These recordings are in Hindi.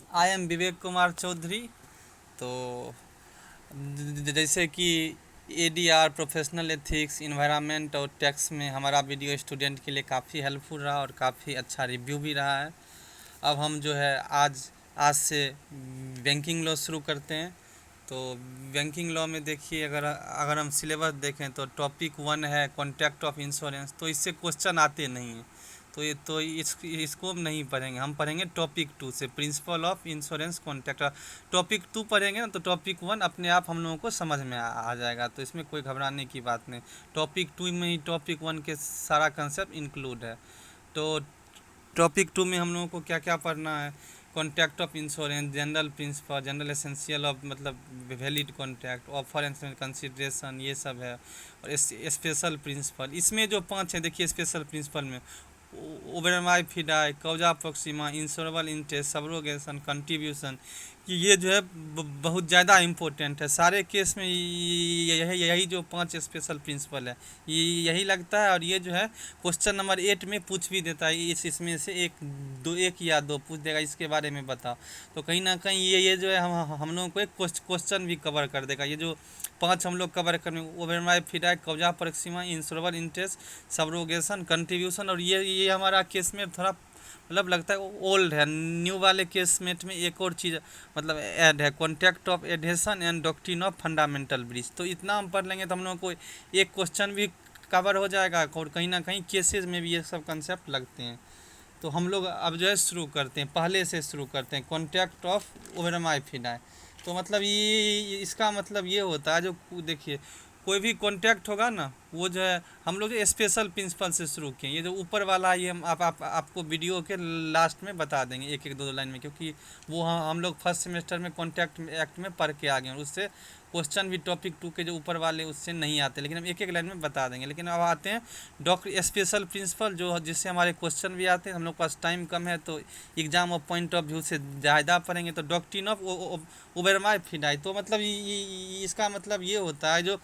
I am Vivek Kumar Chaudhary. तो जैसे कि एडीआर प्रोफेशनल एथिक्स इन्वायरमेंट और टैक्स में हमारा वीडियो स्टूडेंट के लिए काफ़ी हेल्पफुल रहा और काफ़ी अच्छा रिव्यू भी रहा है। अब हम जो है आज आज से बैंकिंग लॉ शुरू करते हैं। तो बैंकिंग लॉ में देखिए, अगर अगर हम सिलेबस देखें तो टॉपिक 1 है कॉन्ट्रैक्ट ऑफ इंश्योरेंस। तो इससे क्वेश्चन आते नहीं हैं। तो ये तो इसको हम नहीं पढ़ेंगे। हम पढ़ेंगे टॉपिक 2 से principle of insurance contract. Topic 2 पढ़ेंगे ना तो टॉपिक 1 अपने आप हम लोगों को समझ में आ जाएगा। तो इसमें कोई घबराने की बात नहीं। टॉपिक 2 में ही टॉपिक 1 के सारा कंसेप्ट इंक्लूड है। तो टॉपिक 2 में हम लोगों को क्या क्या पढ़ना है? Contract of insurance, general principle, general essential of मतलब valid contract, offer and consideration, ये सब है। और स्पेशल प्रिंसिपल इसमें जो 5 है, देखिए स्पेशल प्रिंसिपल में uberrimae fidei, causa proxima, insurable interest, subrogation, contribution, कि ये जो है बहुत ज़्यादा इम्पोर्टेंट है सारे केस में। यही यही जो 5 स्पेशल प्रिंसिपल है ये यही लगता है। और ये जो है क्वेश्चन नंबर 8 में पूछ भी देता है। इसमें से एक या दो पूछ देगा, इसके बारे में बताओ। तो कहीं ना कहीं ये जो है हम लोगों को एक क्वेश्चन भी कवर कर देगा। ये जो 5 हम लोग कवर करेंगे, uberrimae fidei, causa proxima, insurable interest, subrogation, contribution. और ये हमारा केस में थोड़ा मतलब लगता है ओल्ड है। न्यू वाले केसमेट में एक और चीज़ मतलब ऐड है, contract of adhesion and doctrine of fundamental breach. तो इतना हम पढ़ लेंगे तो हम लोगों को एक क्वेश्चन भी कवर हो जाएगा। और कहीं ना कहीं केसेस में भी ये सब कंसेप्ट लगते हैं। तो हम लोग अब जो है शुरू करते हैं, पहले से शुरू करते हैं, कॉन्ट्रैक्ट ऑफ ओबरमाई फिडाई। तो मतलब ये इसका मतलब ये होता है, जो देखिए कोई भी कॉन्ट्रैक्ट होगा ना, वो जो है हम लोग स्पेशल प्रिंसिपल से शुरू किए। ये जो ऊपर वाला है ये हम आपको वीडियो के लास्ट में बता देंगे एक एक दो दो लाइन में, क्योंकि वो हम लोग फर्स्ट सेमेस्टर में कॉन्ट्रैक्ट एक्ट में पढ़ के आ गए हैं। उससे क्वेश्चन भी टॉपिक 2 के जो ऊपर वाले उससे नहीं आते, लेकिन हम एक एक लाइन में बता देंगे। लेकिन अब आते हैं डॉक्टर स्पेशल प्रिंसिपल, जो जिससे हमारे क्वेश्चन भी आते हैं। हम लोग के पास टाइम कम है तो exam of point of view से ज़्यादा पढ़ेंगे। तो डॉक्ट्रिन ऑफ ओबरमाई फिडाई, तो मतलब इसका मतलब ये होता है, जो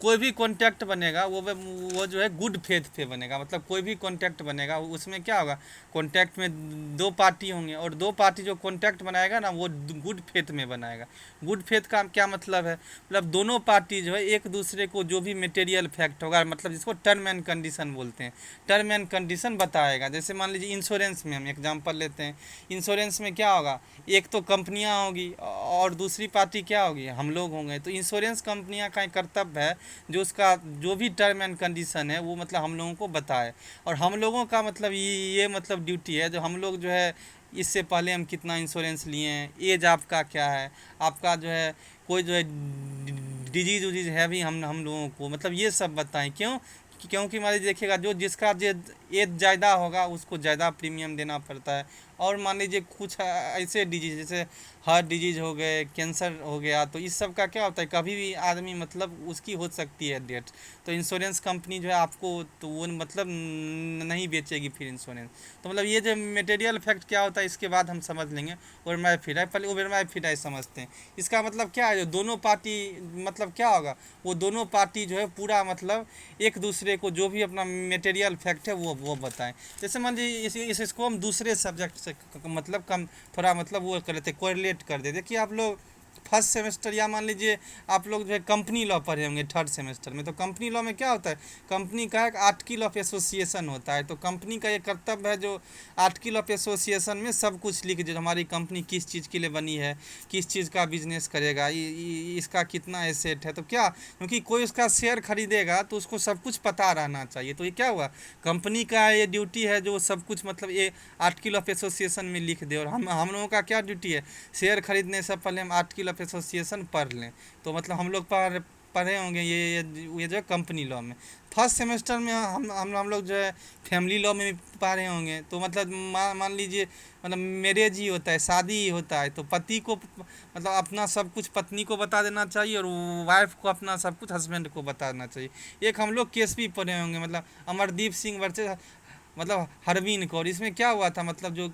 कोई भी कॉन्ट्रैक्ट बनेगा वो जो है गुड फेथ पे बनेगा। मतलब कोई भी कॉन्ट्रैक्ट बनेगा उसमें क्या होगा, कॉन्ट्रैक्ट में दो पार्टी होंगे और दो पार्टी जो कॉन्ट्रैक्ट बनाएगा ना वो गुड फेथ में बनाएगा। गुड फेथ का क्या मतलब है, मतलब दोनों पार्टी जो है एक दूसरे को जो भी मटेरियल फैक्ट होगा, मतलब जिसको टर्म एंड कंडीशन बोलते हैं, टर्म एंड कंडीशन बताएगा। जैसे मान लीजिए इंश्योरेंस में हम एग्जांपल लेते हैं। इंश्योरेंस में क्या होगा, एक तो कंपनियां होगी और दूसरी पार्टी क्या होगी, हम लोग होंगे। तो इंश्योरेंस कंपनियां का कर्तव्य है जो उसका जो भी टर्म एंड कंडीशन है वो मतलब हम लोगों को बताए। और हम लोगों का मतलब ये मतलब ड्यूटी है, जो हम लोग जो है इससे पहले हम कितना इंश्योरेंस लिए हैं, एज आपका क्या है, आपका जो है कोई जो है डिजीज उजीज है भी हम लोगों को मतलब ये सब बताएं। क्यों? क्योंकि मान लीजिए देखिएगा, जो जिसका एज ज़्यादा होगा उसको ज़्यादा प्रीमियम देना पड़ता है। और मान लीजिए कुछ ऐसे डिजीज जैसे हार्ट डिजीज हो गए, कैंसर हो गया, तो इस सब का क्या होता है, कभी भी आदमी मतलब उसकी हो सकती है डेथ। तो इंश्योरेंस कंपनी जो है आपको तो वो मतलब नहीं बेचेगी फिर इंश्योरेंस। तो मतलब ये जो मटेरियल फैक्ट क्या होता है इसके बाद हम समझ लेंगे। ओबरमाई फिडाई, पहले ओबरमाई फिडाई समझते हैं। इसका मतलब क्या है, जो दोनों पार्टी मतलब क्या होगा, वो दोनों पार्टी जो है पूरा मतलब एक दूसरे को जो भी अपना मटेरियल फैक्ट है वो बताएं। जैसे मान लीजिए इसको हम दूसरे सब्जेक्ट से मतलब कम थोड़ा मतलब वो कर लेते, कोरिलेट कर देते कि आप लोग फर्स्ट सेमेस्टर या मान लीजिए आप लोग जो है कंपनी लॉ पढ़े होंगे थर्ड सेमेस्टर में। तो कंपनी लॉ में क्या होता है, कंपनी का एक आर्टिकल ऑफ एसोसिएशन होता है। तो कंपनी का ये कर्तव्य है, जो आर्टिकल ऑफ एसोसिएशन में सब कुछ लिख दे, हमारी कंपनी किस चीज़ के लिए बनी है, किस चीज़ का बिजनेस करेगा, इसका कितना एसेट है। तो क्या, क्योंकि कोई उसका शेयर खरीदेगा तो उसको सब कुछ पता रहना चाहिए। तो ये क्या हुआ, कंपनी का ये ड्यूटी है जो सब कुछ मतलब ये आर्टिकल ऑफ एसोसिएशन में लिख दे। और हम लोगों का क्या ड्यूटी है, शेयर खरीदने से पहले हम आर्टिकल ऑफ एसोसिएशन पढ़ लें। तो मतलब हम लोग पढ़े होंगे ये जो है कंपनी लॉ में। फर्स्ट सेमेस्टर में हम लोग जो है फैमिली लॉ में भी पढ़े होंगे। तो मतलब मान लीजिए मतलब मैरिज ही होता है, शादी ही होता है। तो पति को मतलब अपना सब कुछ पत्नी को बता देना चाहिए और वाइफ को अपना सब कुछ हस्बैंड को बता देना चाहिए। एक हम लोग केस भी पढ़े होंगे, मतलब अमरदीप सिंह वर्सेस मतलब हरवीन कौर। इसमें क्या हुआ था, मतलब जो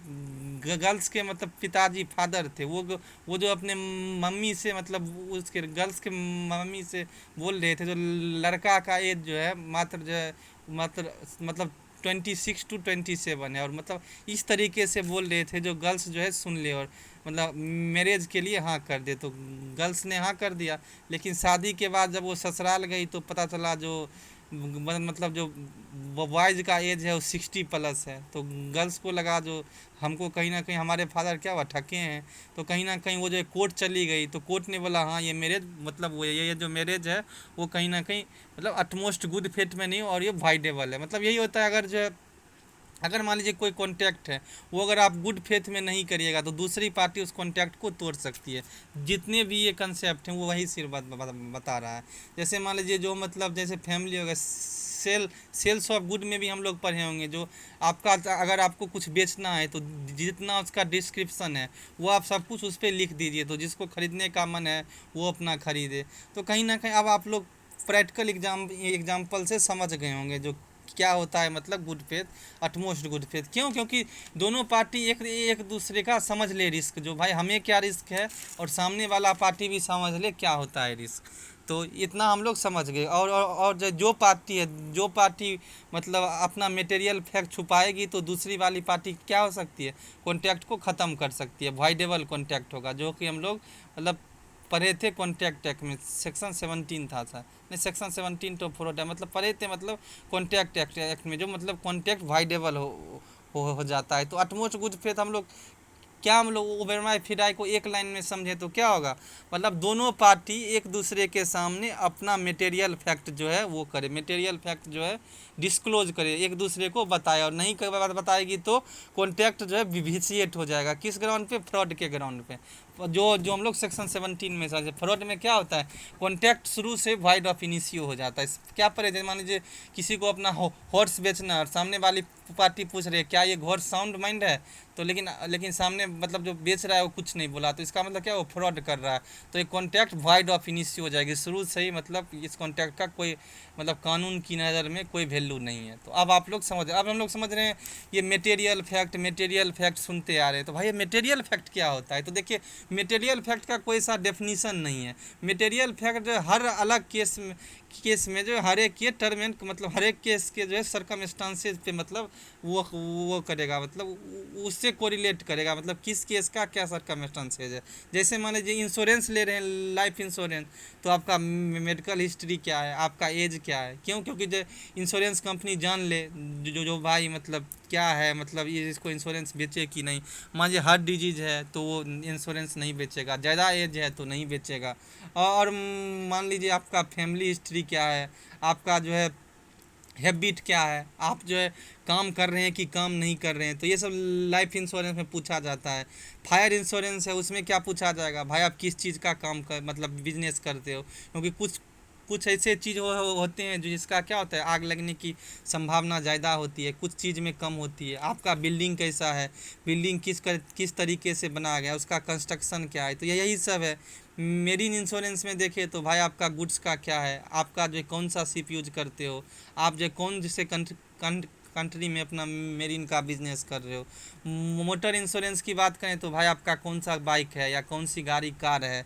गर्ल्स के मतलब पिताजी फादर थे, वो जो अपने मम्मी से मतलब उसके गर्ल्स के मम्मी से बोल रहे थे, जो लड़का का एज जो है मात्र जो है मात्र मतलब 26 to 27 है, और मतलब इस तरीके से बोल रहे थे जो गर्ल्स जो है सुन ले और मतलब मैरिज के लिए हाँ कर दे। तो गर्ल्स ने हाँ कर दिया, लेकिन शादी के बाद जब वो ससुराल गई तो पता चला जो मतलब जो बॉयज़ का एज है वो 60+ है। तो गर्ल्स को लगा जो हमको कहीं ना कहीं हमारे फादर क्या हुआ ठगे हैं, तो कहीं ना कहीं वो जो कोर्ट चली गई तो कोर्ट ने बोला हाँ ये मैरिज मतलब वो ये जो मैरिज है वो कहीं ना कहीं मतलब अटमोस्ट गुड फेथ में नहीं और ये वाइडेबल है। मतलब यही होता है, अगर जो है अगर मान लीजिए कोई कॉन्टैक्ट है वो अगर आप गुड फेथ में नहीं करिएगा तो दूसरी पार्टी उस कॉन्टैक्ट को तोड़ सकती है। जितने भी ये कंसेप्ट हैं वो वही सिर्फ बता रहा है। जैसे मान लीजिए जो मतलब जैसे फैमिली हो गया, सेल्स ऑफ गुड में भी हम लोग पढ़े होंगे, जो आपका अगर आपको कुछ बेचना है तो जितना उसका डिस्क्रिप्शन है वो आप सब कुछ उस पर लिख दीजिए, तो जिसको खरीदने का मन है वो अपना खरीदे। तो कहीं ना कहीं अब आप लोग प्रैक्टिकल एग्जाम्पल से समझ गए होंगे जो क्या होता है मतलब good faith, utmost good faith. क्यों? क्योंकि दोनों पार्टी एक एक दूसरे का समझ ले रिस्क, जो भाई हमें क्या रिस्क है और सामने वाला पार्टी भी समझ ले क्या होता है रिस्क। तो इतना हम लोग समझ गए। और जो पार्टी है, जो पार्टी मतलब अपना मटेरियल फैक्ट छुपाएगी तो दूसरी वाली पार्टी क्या हो सकती है, कॉन्टैक्ट को ख़त्म कर सकती है। वॉइडेबल कॉन्टैक्ट होगा, जो कि हम लोग मतलब पढ़े थे कॉन्टैक्ट एक्ट में, सेक्शन 17 था सर, नहीं सेक्शन 17 तो फ्रॉड है, मतलब पढ़े थे मतलब कॉन्टैक्ट एक्ट में जो मतलब कॉन्टैक्ट वाइडेबल हो जाता है। तो अटमोस्ट गुड फेथ हम लोग क्या, हम लोग ओबेरमाई फिडाई को एक लाइन में समझे तो क्या होगा, मतलब दोनों पार्टी एक दूसरे के सामने अपना मटेरियल फैक्ट जो है वो करे, मटेरियल फैक्ट जो है डिस्क्लोज करे, एक दूसरे को बताए, और नहीं बताएगी तो कॉन्टैक्ट जो है विभिशिएट हो जाएगा। किस ग्राउंड पे? फ्रॉड के ग्राउंड पे। जो जो हम लोग सेक्शन 17 में समझे। फ्रॉड में क्या होता है, कॉन्टैक्ट शुरू से वाइड ऑफ इनिशियो हो जाता है। क्या पड़े थे, मान लीजिए किसी को अपना हॉर्स बेचना है और सामने वाली पार्टी पूछ रही है क्या ये हॉर्स साउंड माइंड है, तो लेकिन सामने मतलब जो बेच रहा है वो कुछ नहीं बोला, तो इसका मतलब क्या, वो फ्रॉड कर रहा है। तो एक कॉन्टैक्ट वाइड ऑफ इनिशियो हो जाएगी शुरू से ही, मतलब इस कॉन्टैक्ट का कोई मतलब कानून की नज़र में कोई वैल्यू नहीं है। तो अब आप लोग अब हम लोग समझ रहे हैं ये मटेरियल फैक्ट सुनते आ रहे हैं। तो भाई ये मटेरियल फैक्ट क्या होता है, तो देखिए मटेरियल फैक्ट का कोई सा डेफिनीशन नहीं है। मटेरियल फैक्ट हर अलग केस में जो हर एक के टर्म एंड मतलब हर एक केस के जो है सर्कमस्टांसेस पे मतलब वो करेगा, मतलब उससे कोरिलेट करेगा, मतलब किस केस का क्या सर्कमस्टांसेस है। जैसे मान लीजिए इंश्योरेंस ले रहे हैं, लाइफ इंश्योरेंस, तो आपका मेडिकल हिस्ट्री क्या है, आपका एज क्या है। क्यों? क्योंकि जो इंश्योरेंस कंपनी जान ले जो भाई मतलब क्या है, मतलब ये इसको इंश्योरेंस बेचे कि नहीं। मान लीजिए हार्ट डिजीज है तो वो इंश्योरेंस नहीं बेचेगा, ज़्यादा एज है तो नहीं बेचेगा। और मान लीजिए आपका फैमिली हिस्ट्री क्या है, आपका जो है हैबिट क्या है, आप जो है काम कर रहे हैं कि काम नहीं कर रहे हैं, तो ये सब लाइफ इंश्योरेंस में पूछा जाता है। फायर इंश्योरेंस है, उसमें क्या पूछा जाएगा, भाई आप किस चीज़ का काम कर मतलब बिजनेस करते हो। क्योंकि कुछ ऐसे चीज़ होते हैं जो जिसका क्या होता है आग लगने की संभावना ज़्यादा होती है, कुछ चीज़ में कम होती है। आपका बिल्डिंग कैसा है, बिल्डिंग किस तरीके से बनाया गया, उसका कंस्ट्रक्शन क्या है, तो यही सब है। मेरीन इंश्योरेंस में देखें तो भाई आपका गुड्स का क्या है, आपका जो कौन सा शिप यूज करते हो, आप जो कौन से कंट्री में अपना मेरीन का बिजनेस कर रहे हो। मोटर इंश्योरेंस की बात करें तो भाई आपका कौन सा बाइक है या कौन सी गाड़ी कार है।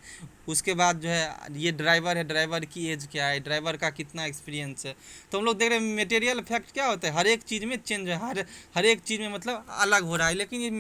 उसके बाद जो है ये ड्राइवर है, ड्राइवर की एज क्या है, ड्राइवर का कितना एक्सपीरियंस है। तो हम लोग देख रहे हैं मटेरियल फैक्ट क्या होता है, हर एक चीज़ में चेंज है, हर एक चीज़ में मतलब अलग हो रहा है। लेकिन ये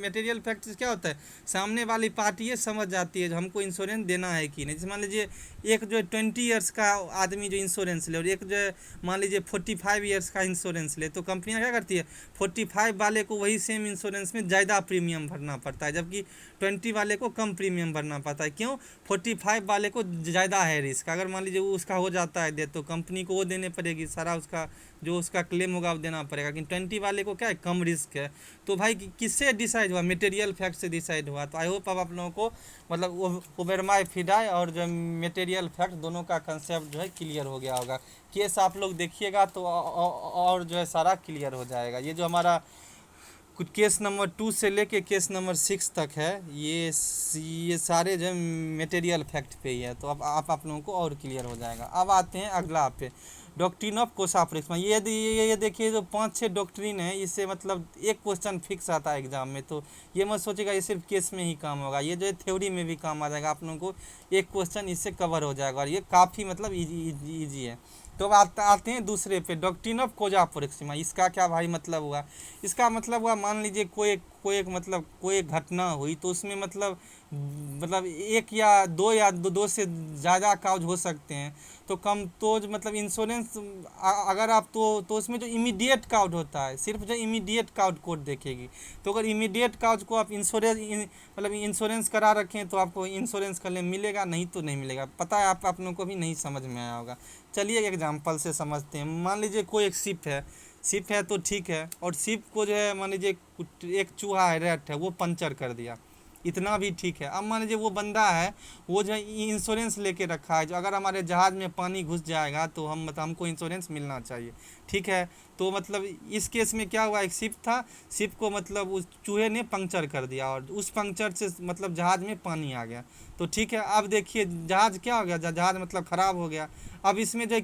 मटेरियल फैक्ट क्या होता है, सामने वाली पार्टी ये समझ जाती है जो हमको इंश्योरेंस देना है कि नहीं। जैसे मान लीजिए एक जो है 20 ईयर्स का आदमी जो इंश्योरेंस ले और एक जो है मान लीजिए 45 ईयर्स का इंश्योरेंस ले, तो कंपनियां क्या करती है 45 वाले को वही सेम इंश्योरेंस में ज़्यादा प्रीमियम भरना पड़ता है, जबकि 20 वाले को कम प्रीमियम भरना पड़ता है। क्यों? 45 वाले को ज़्यादा है रिस्क, अगर मान लीजिए वो उसका हो जाता है डेथ तो कंपनी को वो देने पड़ेगी, सारा उसका जो उसका क्लेम होगा वो देना पड़ेगा। लेकिन 20 वाले को क्या है, कम रिस्क है। तो भाई किससे डिसाइड हुआ, मटेरियल फैक्ट से डिसाइड हुआ। तो आई होप अब आप लोगों को मतलब ओबेरमाई फिडाई और जो मटेरियल फैक्ट दोनों का कंसेप्ट जो है क्लियर हो गया होगा। केस आप लोग देखिएगा तो और जो है सारा क्लियर हो जाएगा। ये जो हमारा कुछ केस नंबर 2 से लेके केस नंबर 6 तक है, ये सारे जो मटेरियल फैक्ट पे ही है। तो अब आप लोगों को और क्लियर हो जाएगा। अब आते हैं अगला पे, डॉक्ट्रिन ऑफ कोसा प्रिस्मा। ये देखिए जो 5-6 डॉक्ट्रिन है, इससे मतलब एक क्वेश्चन फिक्स आता है एग्जाम में। तो ये मत सोचेगा ये सिर्फ केस में ही काम होगा, ये जो है थ्योरी में भी काम आ जाएगा। आप लोगों को एक क्वेश्चन इससे कवर हो जाएगा और ये काफ़ी मतलब ईजी है। तो अब आते हैं दूसरे पे, डॉक्ट्रिन ऑफ कोजा प्रोक्सिमा। इसका क्या भाई मतलब हुआ? इसका मतलब हुआ, मान लीजिए कोई एक मतलब कोई एक घटना हुई, तो उसमें मतलब एक या दो से ज़्यादा काउज हो सकते हैं। तो कम तो मतलब इंश्योरेंस अगर आप तो उसमें जो इमीडिएट काउज होता है, सिर्फ जो इमीडिएट काउज कोड देखेगी। तो अगर इमीडिएट काउज को आप मतलब इंश्योरेंस करा रखें तो आपको इंश्योरेंस क्लेम मिलेगा, नहीं तो नहीं मिलेगा। पता है आप लोगों को भी नहीं समझ में आया होगा। चलिए एग्जांपल से समझते हैं। मान लीजिए कोई एक शिप है तो ठीक है, और शिप को जो है मान लीजिए एक चूहा है, रैट है, वो पंचर कर दिया, इतना भी ठीक है। अब मान लीजिए वो बंदा है, वो जो है इंश्योरेंस लेके रखा है, जो अगर हमारे जहाज़ में पानी घुस जाएगा तो हमको इंश्योरेंस मिलना चाहिए, ठीक है। तो मतलब इस केस में क्या हुआ, एक शिप था, शिप को मतलब उस चूहे ने पंक्चर कर दिया, और उस पंक्चर से मतलब जहाज़ में पानी आ गया। तो ठीक है, अब देखिए जहाज़ क्या हो गया, जहाज़ मतलब ख़राब हो गया। अब इसमें जो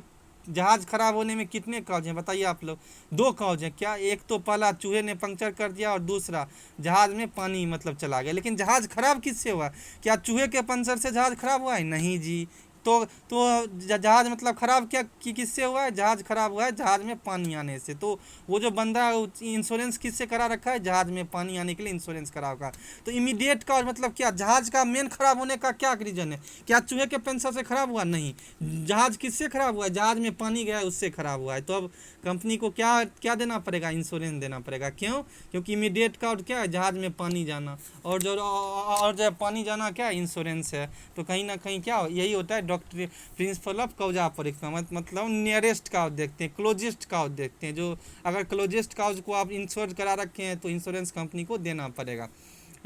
जहाज़ खराब होने में कितने कॉज हैं बताइए आप लोग? दो कॉज हैं क्या? एक तो पहला चूहे ने पंक्चर कर दिया, और दूसरा जहाज़ में पानी मतलब चला गया। लेकिन जहाज़ खराब किससे हुआ? क्या चूहे के पंक्चर से जहाज़ खराब हुआ है? नहीं जी। तो जहाज़ मतलब ख़राब क्या किससे हुआ है? जहाज़ ख़राब हुआ है जहाज़ में पानी आने से। तो वो जो बंदा है इंश्योरेंस किससे करा रखा है? जहाज़ में पानी आने के लिए इंश्योरेंस करा होगा। तो इमीडिएट कॉज मतलब क्या? जहाज़ का मेन ख़राब होने का क्या रीज़न है? क्या चूहे के पंक्चर से ख़राब हुआ? नहीं। जहाज़ किससे ख़राब हुआ है? जहाज़ में पानी गया है उससे ख़राब हुआ है। तो अब कंपनी को क्या क्या देना पड़ेगा? इंश्योरेंस देना पड़ेगा। क्यों? क्योंकि इमीडिएट कॉज क्या है? जहाज़ में पानी जाना, और जो पानी जाना क्या है? इंश्योरेंस है। तो कहीं ना कहीं क्या यही होता है, डॉक्टर प्रिंसिपल ऑफ कौजा परीक्षा, मतलब नियरेस्ट काउज देखते हैं, क्लोजेस्ट काउज देखते हैं। जो अगर क्लोजेस्ट काउज को आप इंश्योर करा रखे हैं तो इंश्योरेंस कंपनी को देना पड़ेगा।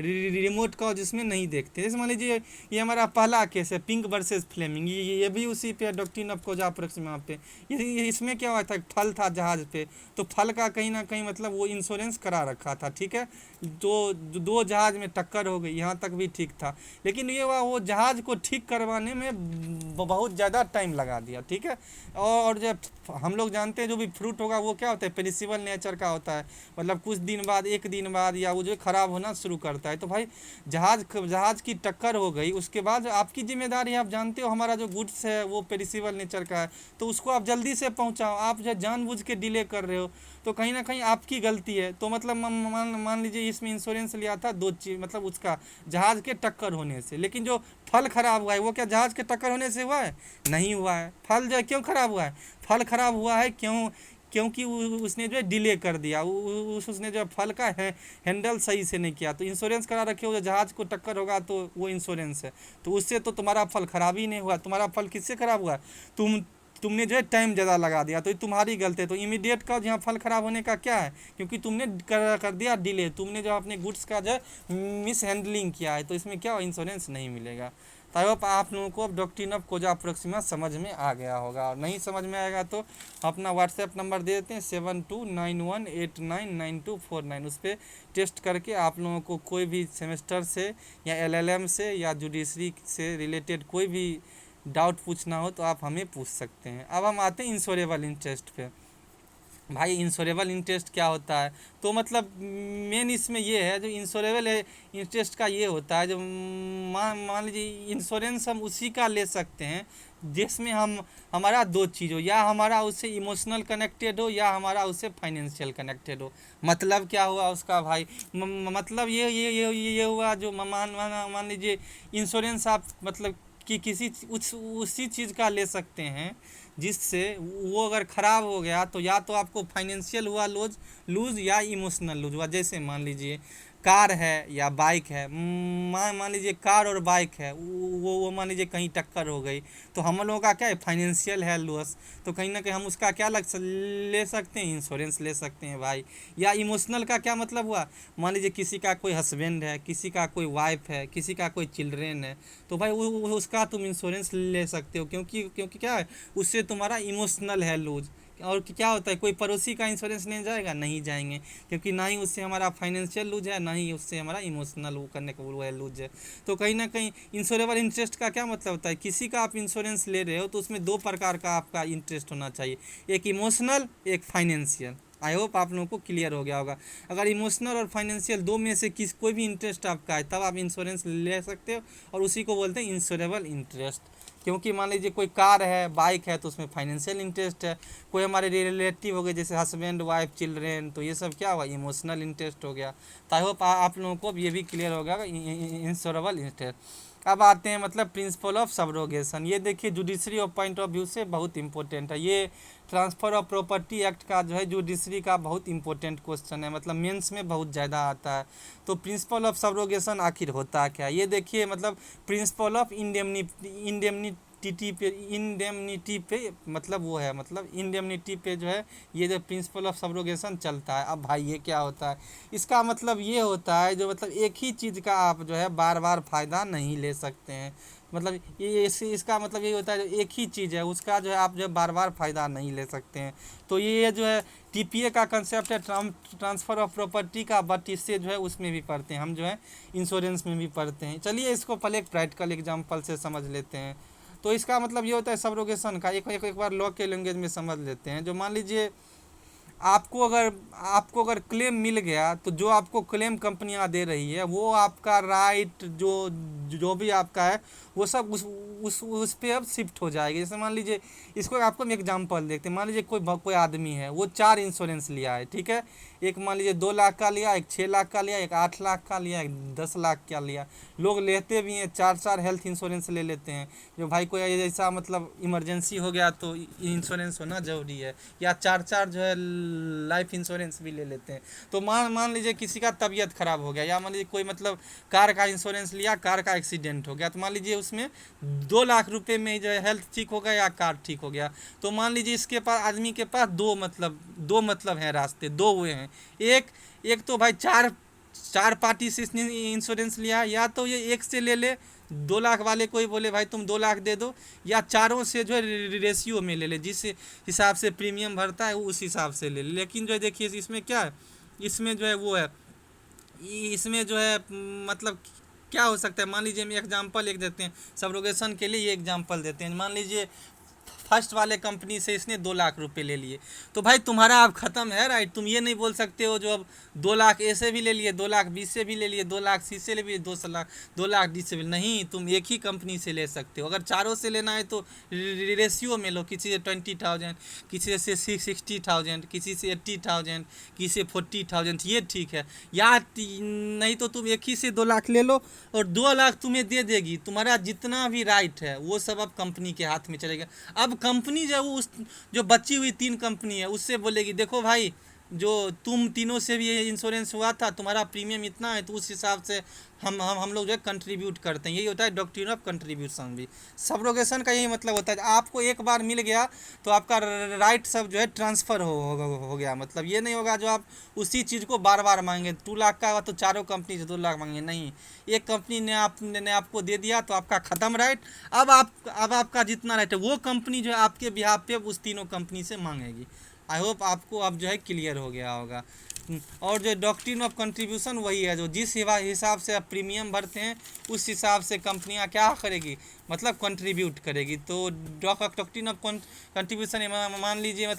रिमोट काउज इसमें नहीं देखते। जैसे मान लीजिए ये हमारा पहला केस है, पिंक वर्सेस फ्लेमिंग, ये भी उसी पे डॉक्ट्रिन ऑफ कोजा प्रोक्सिमा पे। ये इसमें क्या हुआ था, फल था जहाज पे, तो फल का कहीं ना कहीं मतलब वो इंश्योरेंस करा रखा था, ठीक है। तो दो जहाज में टक्कर हो गई, यहाँ तक भी ठीक था। लेकिन ये हुआ, वो जहाज को ठीक करवाने में बहुत ज़्यादा टाइम लगा दिया, ठीक है। और जब हम लोग जानते हैं जो भी फ्रूट होगा वो क्या होता है, पेरिसेबल नेचर का होता है। मतलब कुछ दिन बाद, एक दिन बाद या वो जो ख़राब होना शुरू करता है। तो भाई जहाज की टक्कर हो गई, उसके बाद आपकी जिम्मेदारी है। आप जानते हो हमारा जो गुड्स है वो पेरिसेबल नेचर का है, तो उसको आप जल्दी से पहुंचाओ। आप जो जानबूझ के डिले कर रहे हो, तो कहीं ना कहीं आपकी गलती है। तो मतलब मान लीजिए इसमें इंश्योरेंस लिया था दो चीज़, मतलब उसका जहाज़ के टक्कर होने से। लेकिन जो फल ख़राब हुआ है वो क्या जहाज़ के टक्कर होने से हुआ है? नहीं हुआ है। फल जो है क्यों ख़राब हुआ है? फल ख़राब हुआ है क्योंकि उसने जो है डिले कर दिया, उसने जो फल का हैंडल सही से नहीं किया। तो इंश्योरेंस करा रखे हो, जहाज़ को टक्कर होगा तो वो इंश्योरेंस है। तो उससे तो तुम्हारा फल ख़राब ही नहीं हुआ। तुम्हारा फल किससे ख़राब हुआ? तुमने जो है टाइम ज़्यादा लगा दिया, तो ये तुम्हारी गलती है। तो इमीडिएट का यहाँ फल ख़राब होने का क्या है? क्योंकि तुमने कर दिया डिले, तुमने जो अपने गुड्स का जो है मिस हैंडलिंग किया है। तो इसमें क्या इंश्योरेंस नहीं मिलेगा। तो आई होप आप लोगों को अब डॉक्ट्रिन ऑफ कोजा प्रोक्सिमा समझ में आ गया होगा। और नहीं समझ में आएगा तो अपना व्हाट्सएप नंबर दे देते हैं 7291899249। उस पर टेस्ट करके आप लोगों को कोई भी सेमेस्टर से या एलएलएम से या जुडिशरी से रिलेटेड कोई भी डाउट पूछना हो तो आप हमें पूछ सकते हैं। अब हम आते हैं इंश्योरेबल इंटरेस्ट पे। भाई इंश्योरेबल इंटरेस्ट क्या होता है? तो मतलब मेन इसमें ये है, जो इंश्योरेबल है इंटरेस्ट का ये होता है, जो मान लीजिए इंश्योरेंस हम उसी का ले सकते हैं जिसमें हमारा दो चीज़ हो, या हमारा उससे इमोशनल कनेक्टेड हो या हमारा उससे फाइनेंशियल कनेक्टेड हो। मतलब क्या हुआ उसका भाई? मतलब ये हुआ, जो मान लीजिए इंश्योरेंस आप मतलब कि उसी चीज़ का ले सकते हैं जिससे वो अगर ख़राब हो गया तो या तो आपको फाइनेंशियल हुआ लूज या इमोशनल लूज हुआ। जैसे मान लीजिए कार है या बाइक है, मान लीजिए कार और बाइक है, वो मान लीजिए कहीं टक्कर हो गई, तो हम लोगों का क्या है, फाइनेंशियल है लॉस। तो कहीं ना कहीं हम उसका क्या ले सकते हैं, इंश्योरेंस ले सकते हैं भाई। या इमोशनल का क्या मतलब हुआ, मान लीजिए किसी का कोई हस्बैंड है, किसी का कोई वाइफ है, किसी का कोई चिल्ड्रेन है, तो भाई उसका तुम इंश्योरेंस ले सकते हो। क्योंकि क्या है, उससे तुम्हारा इमोशनल है लूज। और क्या होता है, कोई पड़ोसी का इंश्योरेंस नहीं जाएगा, नहीं जाएंगे, क्योंकि ना ही उससे हमारा फाइनेंशियल लूज है, ना ही उससे हमारा इमोशनल वो करने का वो है लूज है। तो कहीं ना कहीं इंश्योरेबल इंटरेस्ट का क्या मतलब होता है, किसी का आप इंश्योरेंस ले रहे हो तो उसमें दो प्रकार का आपका इंटरेस्ट होना चाहिए, एक इमोशनल, एक फाइनेंशियल। आई होप आप लोगों को क्लियर हो गया होगा। अगर इमोशनल और फाइनेंशियल दो में से कोई भी इंटरेस्ट आपका है तब आप इंश्योरेंस ले सकते हो, और उसी को बोलते हैं इंश्योरेबल इंटरेस्ट। क्योंकि मान लीजिए कोई कार है, बाइक है, तो उसमें फाइनेंशियल इंटरेस्ट है। कोई हमारे रिलेटिव हो गए जैसे हस्बैंड वाइफ चिल्ड्रेन, तो ये सब क्या हुआ, इमोशनल इंटरेस्ट हो गया। तो आई होप आप लोगों को अब ये भी क्लियर हो गया इंश्योरेबल इंटरेस्ट। अब आते हैं मतलब प्रिंसिपल ऑफ सब्रोगेशन। ये देखिए judiciary of point of view से बहुत इंपॉर्टेंट है। ये ट्रांसफ़र ऑफ प्रॉपर्टी एक्ट का जो है जुडिशरी का बहुत इंपॉर्टेंट क्वेश्चन है, मतलब मेंस में बहुत ज़्यादा आता है। तो प्रिंसिपल ऑफ सब्रोगेशन आखिर होता क्या, ये देखिए मतलब प्रिंसिपल ऑफ इंडेमनिटी पे मतलब वो है, मतलब इंडेमनिटी पे जो है ये जो प्रिंसिपल ऑफ सब्रोगेशन चलता है। अब भाई ये क्या होता है, इसका मतलब ये होता है जो मतलब एक ही चीज़ का आप जो है बार बार फ़ायदा नहीं ले सकते हैं। मतलब ये इसका मतलब ये होता है जो एक ही चीज़ है उसका जो है आप जो है बार बार फ़ायदा नहीं ले सकते हैं। तो ये जो है टीपीए का कंसेप्ट है, ट्रांसफ़र ऑफ प्रॉपर्टी का, बट इससे जो है उसमें भी पढ़ते हैं हम, जो है इंश्योरेंस में भी पढ़ते हैं। चलिए इसको पहले एक प्रैक्टिकल एग्जांपल से समझ लेते हैं। तो इसका मतलब ये होता है सब्रोगेशन का, एक बार लॉ के लैंग्वेज में समझ लेते हैं। जो मान लीजिए आपको अगर क्लेम मिल गया, तो जो आपको क्लेम कंपनियां दे रही है वो आपका राइट जो जो भी आपका है वो सब उस पे अब शिफ्ट हो जाएगी। जैसे मान लीजिए इसको आपको हम एग्जांपल देखते हैं। मान लीजिए कोई आदमी है, वो 4 इंश्योरेंस लिया है, ठीक है। एक मान लीजिए 2 लाख का लिया, एक 6 लाख का लिया, एक 8 लाख का लिया, एक 10 लाख का लिया। लोग लेते भी हैं, 4 हेल्थ इंश्योरेंस ले लेते हैं। जो भाई कोई ऐसा मतलब इमरजेंसी हो गया तो इंश्योरेंस होना ज़रूरी है, या 4 जो है लाइफ इंश्योरेंस भी ले लेते हैं। तो मान लीजिए किसी का तबीयत खराब हो गया, या मान लीजिए कोई मतलब कार का इंश्योरेंस लिया, कार का एक्सीडेंट हो गया, तो मान लीजिए उसमें 2 लाख रुपए में जो है हेल्थ ठीक हो गया या कार ठीक हो गया। तो मान लीजिए इसके पास आदमी के पास दो मतलब हैं रास्ते, दो हुए हैं। एक तो भाई चार पार्टी से इसने इंश्योरेंस लिया, या तो ये एक से ले ले, 2 लाख वाले को ही बोले भाई तुम 2 लाख दे दो, या चारों से जो है रेशियो में ले ले, जिस हिसाब से प्रीमियम भरता है वो उस हिसाब से ले ले। लेकिन जो है देखिए इसमें क्या है, इसमें जो है वो है, इसमें जो है मतलब क्या हो सकता है। मान लीजिए हम एग्जांपल एक देते हैं सब्रोगेशन के लिए, ये एग्जांपल देते हैं। मान लीजिए फर्स्ट वाले कंपनी से इसने 2 लाख रुपए ले लिए, तो भाई तुम्हारा अब ख़त्म है राइट। तुम ये नहीं बोल सकते हो जो अब 2 लाख ए से भी ले लिए, 2 लाख बी से भी ले लिए, 2 लाख सी से ले लिए, 2 लाख डी से भी नहीं। तुम एक ही कंपनी से ले सकते हो। अगर चारों से लेना है तो रेशियो में लो, किसी से 20,000, किसी से 60,000, किसी से 80,000, किसी से 40,000, ये ठीक है। या नहीं तो तुम एक ही से 2 लाख ले लो, और 2 लाख तुम्हें दे देगी। तुम्हारा जितना भी राइट है वो सब अब कंपनी के हाथ में चलेगा। अब कंपनी जो है वो उस जो बची हुई 3 कंपनी है उससे बोलेगी देखो भाई, जो तुम तीनों से भी इंश्योरेंस हुआ था, तुम्हारा प्रीमियम इतना है, तो उस हिसाब से हम लोग जो है कंट्रीब्यूट करते हैं। यही होता है डॉक्ट्रिन ऑफ कंट्रीब्यूशन भी। सब्रोगेशन का यही मतलब होता है, आपको एक बार मिल गया तो आपका राइट सब जो है ट्रांसफ़र हो गया। मतलब ये नहीं होगा जो आप उसी चीज़ को बार बार मांगें। 2 लाख का तो चारों कंपनी से 2 लाख मांगेंगे, नहीं। एक कंपनी ने आपको दे दिया तो आपका ख़त्म राइट। अब आपका जितना राइट है वो कंपनी जो है आपके बिहाफ पे उस तीनों कंपनी से मांगेगी। आई होप आपको अब जो है क्लियर हो गया होगा। और जो डॉक्ट्रिन ऑफ कंट्रीब्यूशन वही है, जो जिस हिसाब से आप प्रीमियम भरते हैं उस हिसाब से कंपनियां क्या करेगी, मतलब कंट्रीब्यूट करेगी। तो डॉक्ट्रिन ऑफ कंट्रीब्यूशन मान लीजिए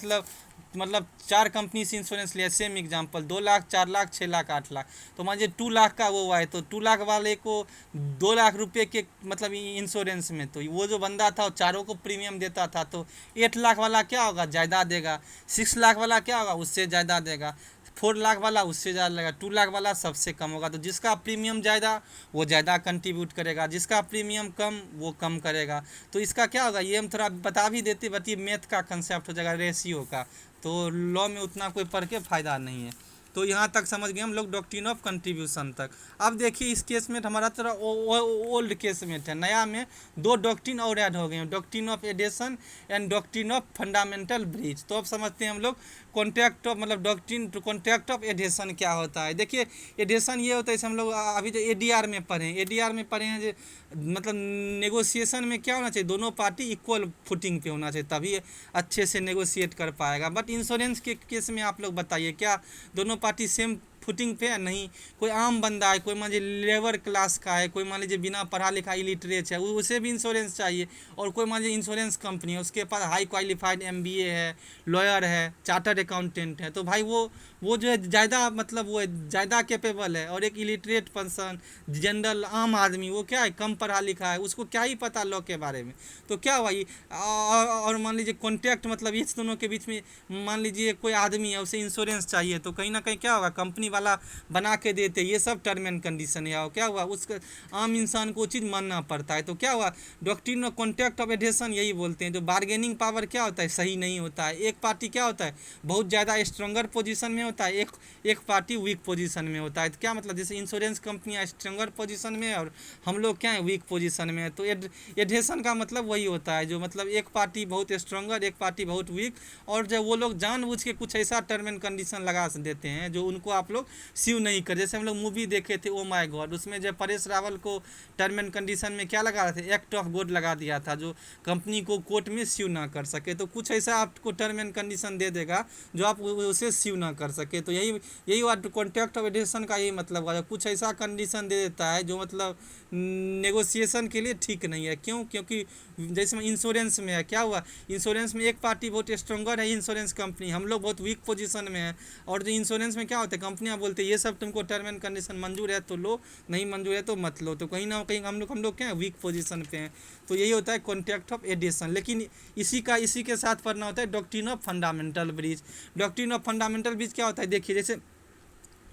मतलब 4 कंपनी से इंश्योरेंस लिया, सेम एग्जांपल 2 लाख, 4 लाख, 6 लाख, 8 लाख। तो मान लीजिए 2 लाख का वो हुआ है, तो 2 लाख वाले को 2 लाख रुपए के मतलब इंश्योरेंस में, तो वो जो बंदा था वो चारों को प्रीमियम देता था, तो 8 लाख वाला क्या होगा, ज़्यादा देगा। 6 लाख वाला क्या होगा, उससे ज़्यादा देगा। 4 लाख वाला उससे ज़्यादा लगेगा। 2 लाख वाला सबसे कम होगा। तो जिसका प्रीमियम ज़्यादा वो ज़्यादा कंट्रीब्यूट करेगा, जिसका प्रीमियम कम वो कम करेगा। तो इसका क्या होगा, ये हम थोड़ा बता भी देते, बट ये मैथ का कंसेप्ट हो जाएगा, रेशियो का। तो लॉ में उतना कोई पढ़ के फ़ायदा नहीं है। तो यहाँ तक समझ गए हम लोग डॉक्ट्रिन ऑफ कंट्रीब्यूशन तक। अब देखिए इस केस में हमारा थोड़ा ओल्ड केस में है, नया में 2 डॉक्ट्रिन और ऐड हो गए हैं, doctrine of adhesion and doctrine of fundamental breach. तो अब समझते हैं हम लोग कॉन्ट्रैक्ट ऑफ मतलब doctrine to contract of adhesion क्या होता है। देखिए एडेशन ये होता है, जैसे हम लोग अभी जो एडीआर में पढ़े हैं जो मतलब नेगोशिएशन में क्या होना चाहिए, दोनों पार्टी इक्वल फुटिंग पे होना चाहिए, तभी अच्छे से नेगोशिएट कर पाएगा। बट इंश्योरेंस के केस में आप लोग बताइए, क्या दोनों पार्टी सेम फुटिंग पे है नहीं। कोई आम बंदा है, कोई मान लीजिए लेबर क्लास का है, कोई मान लीजिए बिना पढ़ा लिखा इलिटरेट है, उसे भी इंश्योरेंस चाहिए। और कोई मान लीजिए इंश्योरेंस कंपनी है, उसके पास हाई क्वालिफाइड MBA है, लॉयर है, चार्टर्ड अकाउंटेंट है, तो भाई वो जो है ज़्यादा मतलब वो ज़्यादा कैपेबल है। और एक इलिटरेट पर्सन, जनरल आम आदमी, वो क्या है, कम पढ़ा लिखा है, उसको क्या ही पता लॉ के बारे में। तो क्या हुआ ये, और मान लीजिए कॉन्ट्रैक्ट मतलब इस दोनों के बीच में मान लीजिए कोई आदमी है, उसे इंश्योरेंस चाहिए, तो कहीं ना कहीं क्या होगा, कंपनी वाला बना के देते, ये सब टर्म एंड कंडीशन है। और क्या हुआ, उसका आम इंसान को चीज़ मानना पड़ता है। तो क्या हुआ, doctrine of contract of adhesion यही बोलते हैं, जो बार्गेनिंग पावर क्या होता है, सही नहीं होता है। एक पार्टी क्या होता है, बहुत ज़्यादा स्ट्रॉन्गर पोजीशन में होता है, एक पार्टी वीक पोजीशन में होता है। तो क्या मतलब, जैसे इंश्योरेंस कंपनियाँ स्ट्रॉन्गर पोजीशन में है और हम लोग क्या है, वीक पोजीशन में है। तो एडहेशन का मतलब वही होता है, जो मतलब एक पार्टी बहुत स्ट्रॉन्गर, एक पार्टी बहुत वीक, और जब वो लोग जानबूझ के कुछ ऐसा टर्म एंड कंडीशन लगा देते हैं जो उनको आप लोग स्यू नहीं कर। जैसे हम लोग मूवी देखे थे ओ माय गॉड, उसमें जब परेश रावल को टर्म एंड कंडीशन में क्या लगा रहे थे, एक्ट ऑफ गॉड लगा दिया था, जो कंपनी को कोर्ट में स्यू ना कर सके। तो कुछ ऐसा आपको टर्म एंड कंडीशन दे देगा जो आप उसे स्यू ना कर सके। तो यही कॉन्ट्रैक्ट ऑफ एडहेशन का यही मतलब हुआ, कुछ ऐसा कंडीशन दे देता है जो मतलब नेगोशिएशन के लिए ठीक नहीं है। क्यों, क्योंकि जैसे इंश्योरेंस में है, क्या हुआ, इंश्योरेंस में एक पार्टी बहुत स्ट्रॉन्गर है, इंश्योरेंस कंपनी, हम लोग बहुत वीक पोजीशन में है। और जो इंश्योरेंस में क्या होता है, कंपनियां बोलते हैं ये सब तुमको टर्म एंड कंडीशन मंजूर है तो लो, नहीं मंजूर है तो मत लो। तो कहीं ना कहीं हम लोग क्या है, वीक पोजीशन पे हैं। तो यही होता है कॉन्ट्रैक्ट ऑफ एडहेशन। लेकिन इसी के साथ पढ़ना होता है doctrine of fundamental breach. Doctrine of fundamental breach क्या होता है, देखिए, जैसे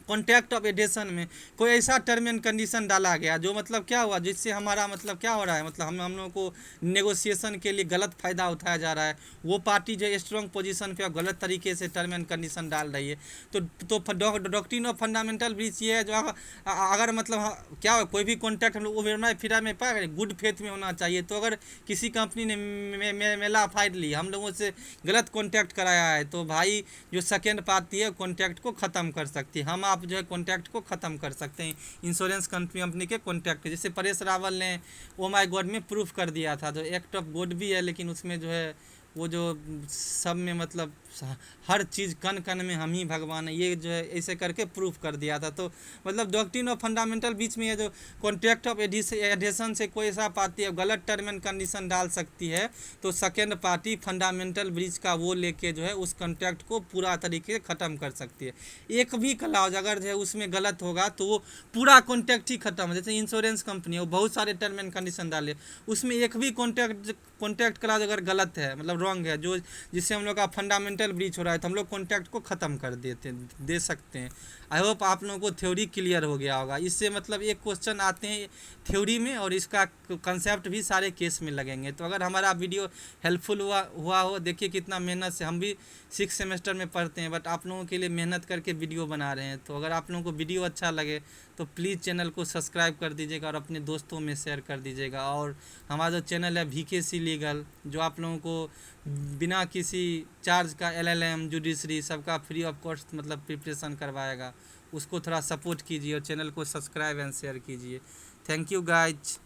कॉन्ट्रैक्ट ऑफ एडहेशन में कोई ऐसा टर्म एंड कंडीशन डाला गया जो मतलब क्या हुआ, जिससे हमारा मतलब क्या हो रहा है, मतलब हम लोगों को नेगोशिएशन के लिए गलत फ़ायदा उठाया जा रहा है। वो पार्टी जो स्ट्रॉन्ग पोजीशन पे और गलत तरीके से टर्म एंड कंडीशन डाल रही है। तो डॉक्ट्रिन ऑफ फंडामेंटल ब्रीच ये है, जो अगर मतलब क्या हो, कोई भी कॉन्ट्रैक्ट हम लोग उभरना फिरा में पाए, गुड फेथ में होना चाहिए। तो अगर किसी कंपनी ने मेला फाइट ली, हम लोगों से गलत कॉन्ट्रैक्ट कराया है, तो भाई जो सेकेंड पार्टी है कॉन्ट्रैक्ट को ख़त्म कर सकती है। हम आप जो है कॉन्ट्रैक्ट को ख़त्म कर सकते हैं इंश्योरेंस कंपनी के कॉन्ट्रैक्ट। जैसे परेश रावल ने ओ माय गॉड में प्रूफ कर दिया था, जो एक्ट ऑफ गॉड भी है, लेकिन उसमें जो है वो जो सब में मतलब हर चीज़ कण कण में हम ही भगवान है, ये जो है ऐसे करके प्रूफ कर दिया था। तो मतलब डॉक्ट्रिन ऑफ फंडामेंटल बीच में ये जो कॉन्ट्रैक्ट ऑफ एडहेशन से कोई ऐसा पार्टी है गलत टर्म एंड कंडीशन डाल सकती है, तो सेकेंड पार्टी फंडामेंटल ब्रीच का वो लेके जो है उस कॉन्ट्रैक्ट को पूरा तरीके से ख़त्म कर सकती है। एक भी क्लॉज अगर जो है उसमें गलत होगा तो वो पूरा कॉन्ट्रैक्ट ही खत्म है। जैसे इंश्योरेंस कंपनी है, वो बहुत सारे टर्म एंड कंडीशन डाले, उसमें एक भी कॉन्ट्रैक्ट क्लॉज अगर गलत है, मतलब रॉन्ग है, जो जिससे हम लोग का फंडामेंटल ब्रीच हो रहा है, तो हम लोग कॉन्ट्रैक्ट को ख़त्म कर दे सकते हैं। आई होप आप लोगों को थ्योरी क्लियर हो गया होगा। इससे मतलब एक क्वेश्चन आते हैं थ्योरी में, और इसका कंसेप्ट भी सारे केस में लगेंगे। तो अगर हमारा वीडियो हेल्पफुल हुआ हो, देखिए कितना मेहनत से हम भी 6 सेमेस्टर में पढ़ते हैं, बट आप लोगों के लिए मेहनत करके वीडियो बना रहे हैं। तो अगर आप लोगों को वीडियो अच्छा लगे तो प्लीज़ चैनल को सब्सक्राइब कर दीजिएगा और अपने दोस्तों में शेयर कर दीजिएगा। और हमारा जो चैनल है VKC लीगल, जो आप लोगों को बिना किसी चार्ज का LLM जुडिशरी सबका फ्री ऑफ कॉस्ट मतलब प्रिपरेशन करवाएगा, उसको थोड़ा सपोर्ट कीजिए और चैनल को सब्सक्राइब एंड शेयर कीजिए। Thank you guys.